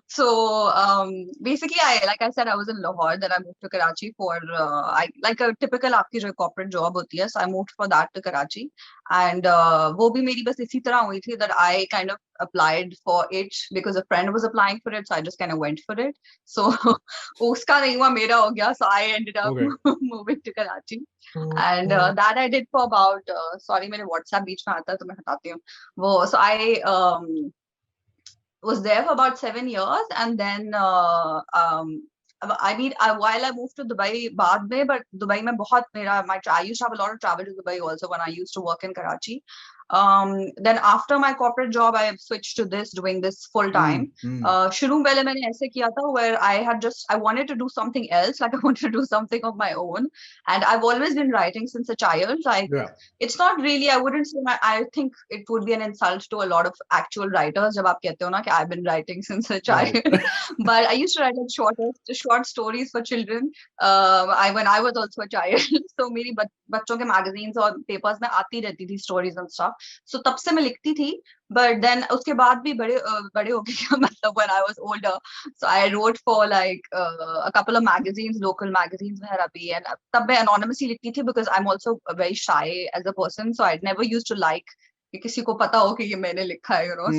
So basically, like I said, I was in Lahore. Then I moved to Karachi for like a typical आपकी जो corporate job होती है. So I moved for that to Karachi, and वो भी मेरी बस इसी तरह हुई थी that I kind of applied for it because a friend was applying for it, so I just kind of went for it. So उसका नहीं हुआ, मेरा हो गया. So I ended up Okay. moving to Karachi, and that I did for about sorry मेरे WhatsApp बीच में आता है तो मैं हटाती हूँ वो. So I was there for about 7 years, and then while I moved to Dubai बाद में, but Dubai में बहुत मेरा I used to have a lot of travel to Dubai also when I used to work in Karachi. Then after my corporate job, I switched to doing this full time. शुरू में पहले मैंने ऐसे किया था where I wanted to do something else, like I wanted to do something of my own, and I've always been writing since a child. Like Yeah. it's not really, I wouldn't say I think it would be an insult to a lot of actual writers जब आप कहते हो ना कि I've been writing since a child. Right. But I used to write like short stories for children when I was also a child. So मेरी बच्चों के magazines और papers में आती रहती थी stories and stuff. So तब से मैं लिखती थी, but then उसके बाद भी बड़े हो गए मतलब when I was older, so I wrote for like a couple of magazines, local magazines वगैरह भी, and तब मैं anonymously लिखती थी because I'm also very shy as a person, so I never used to like कि किसी को पता हो कि ये मैंने लिखा है, you know.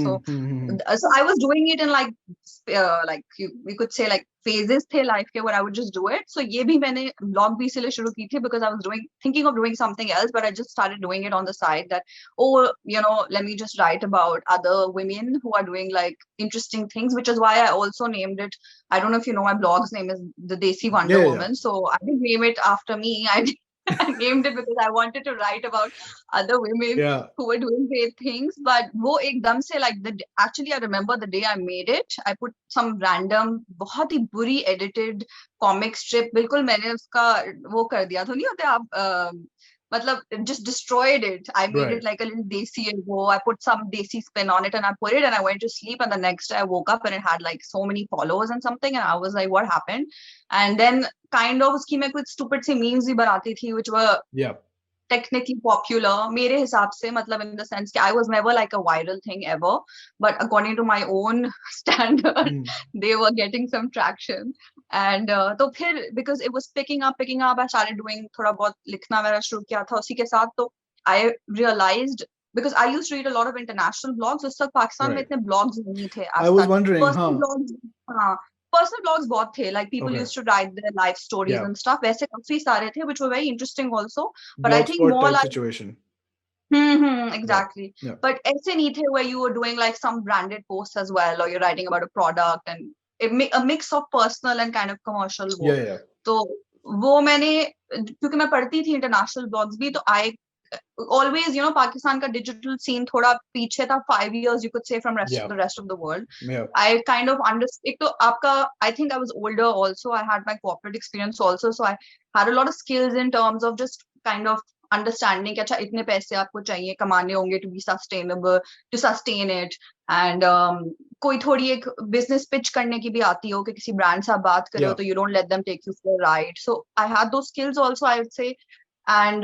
So I was doing it in like we could say like phases थे life के where I would just do it. So ये भी मैंने blog भी इसलिए शुरू की थी because I was thinking of doing something else, but I just started doing it on the side that, oh, you know, let me just write about other women who are doing like interesting things, which is why I also named it. I don't know if you know, my blog's name is The Desi Wonder Yeah. Woman. So I didn't name it after me. I named it because I wanted to write about other women who were doing great things. But वो एकदम से like actually I remember the day I made it. I put some random बहुत ही बुरी edited comic strip. बिल्कुल मैंने उसका वो कर दिया था, नहीं होते आप मतलब just destroyed it. I made it like a little desi ego. I put some desi spin on it and I put it and I went to sleep, and the next day I woke up and it had like so many followers and something, and I was like, what happened? And then kind of उसकी मैं कुछ stupid सी memes भी बनाती थी which were technically popular मेरे हिसाब से, मतलब in the sense that I was never like a viral thing ever, but according to my own standard they were getting some traction. And तो फिर because it was picking up, I started doing थोड़ा बहुत लिखना मेरा शुरू किया था उसी के साथ. तो I realized, because I used to read a lot of international blogs, उस तक पाकिस्तान में इतने blogs नहीं थे. I was wondering, personal blogs, हाँ, personal blogs बहुत थे, like people used to write their life stories and stuff. वैसे काफी सारे थे which were very interesting also, but I think more like situation. Exactly. But ऐसे नहीं थे where you were doing like some branded posts as well, or you're writing about a product and a mix of personal and kind of commercial work. तो वो मैंने, क्योंकि मैं पढ़ती थी international blogs भी, तो I always, you know, Pakistan का digital scene थोड़ा पीछे था 5 years you could say from the rest of the world. I kind of understood. एक तो आपका, I think I was older also. I had my corporate experience also, so I had a lot of skills in terms of just kind of understanding कि अच्छा इतने पैसे आपको चाहिए कमाने होंगे to be sustainable, to sustain it, and कोई थोड़ी एक business pitch करने की भी आती हो कि किसी brand से आप बात कर रहे हो तो you don't let them take you for a ride. So I had those skills also, I would say. And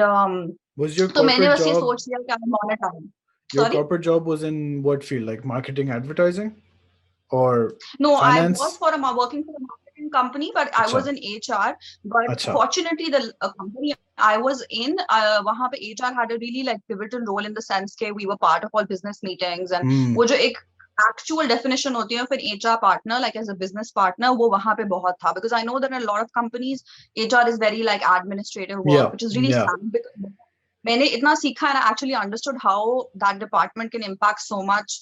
was your तो मैंने corporate बस ये job, सोच लिया कि I'm on a time. your Sorry? corporate job was in what field, like marketing, advertising, or No, finance? I was working for a marketing company, but I was in HR. But fortunately, the company I was in, वहाँ पे HR had a really like pivotal role in the sense that we were part of all business meetings, and वो जो एक actual definition होती है फिर HR partner, like as a business partner, वो वहाँ पे बहुत था, because I know that in a lot of companies HR is very like administrative work, which is really sad, because मैंने इतना सीखा and I actually understood how that department can impact so much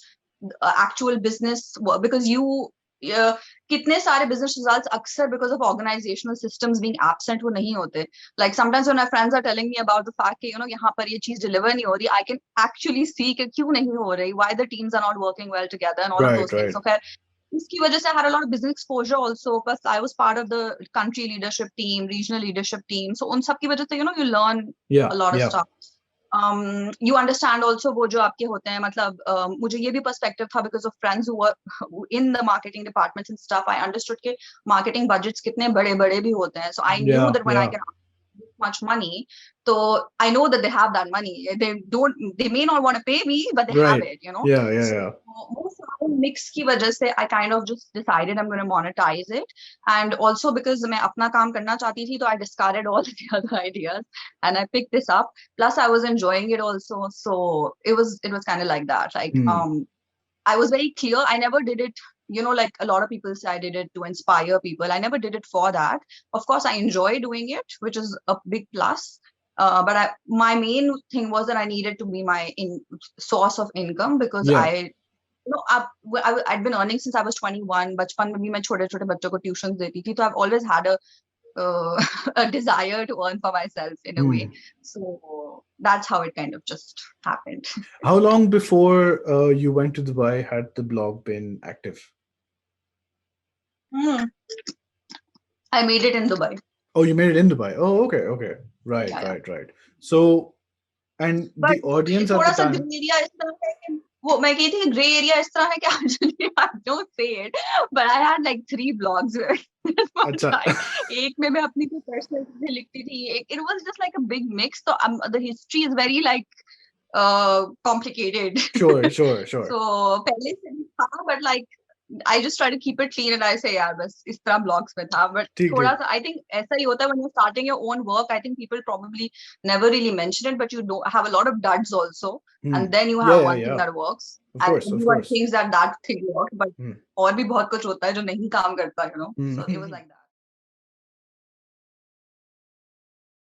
actual business work, because कितने सारे business results अक्सर because of organizational systems being absent वो नहीं होते. Like sometimes when my friends are telling me about the fact कि you know यहाँ पर ये चीज deliver नहीं हो रही, I can actually see कि क्यों नहीं हो रही, why the teams are not working well together and all of those things. So खैर इसकी वजह से I had a lot of business exposure also, plus I was part of the country leadership team, regional leadership team, so उन सब की वजह से you know you learn a lot of stuff. You understand also वो जो आपके होते हैं, मतलब मुझे ये भी perspective था because of friends who were in the marketing departments and stuff. I understood कि marketing budgets कितने बड़े बड़े भी होते हैं. So I knew that when I can much money. So I know that they have that money. They may not want to pay me, but they have it, you know. Yeah. Most of the mix ki wajah se, I kind of just decided I'm going to monetize it. And also because मैं अपना काम करना चाहती थी, so I discarded all the other ideas and I picked this up. Plus I was enjoying it also. So it was kind of like that. Like, I was very clear. I never did it, you know, like a lot of people say I did it to inspire people. I never did it for that. Of course, I enjoy doing it, which is a big plus. But my main thing was that I needed to be my source of income because I'd been earning since I was 21. बचपन में भी मैं छोटे-छोटे बच्चों को tuitions देती थी. So I've always had a desire to earn for myself in a way. So that's how it kind of just happened. How long before you went to Dubai had the blog been active? I made it in Dubai. Oh, you made it in Dubai. Oh, okay. Right. So, and but the audience at the time. मैं कही थी grey area इस तरह है कि actually I don't say it, but I had like 3 blogs where एक में मैं अपनी कोई personal चीजें लिखती थी. It was just like a big mix. So the history is very like complicated. Sure. So पहले से भी था, but like I just try to keep it clean and I say यार बस इस तरह blogs में था. But थोड़ा सा I think ऐसा ही होता है when you're starting your own work. I think people probably never really mention it, but you don't have a lot of duds also, and then you have one thing that works. Of course. Things that thing works, but और भी बहुत कुछ होता है जो नहीं काम करता, you know. So it was like that.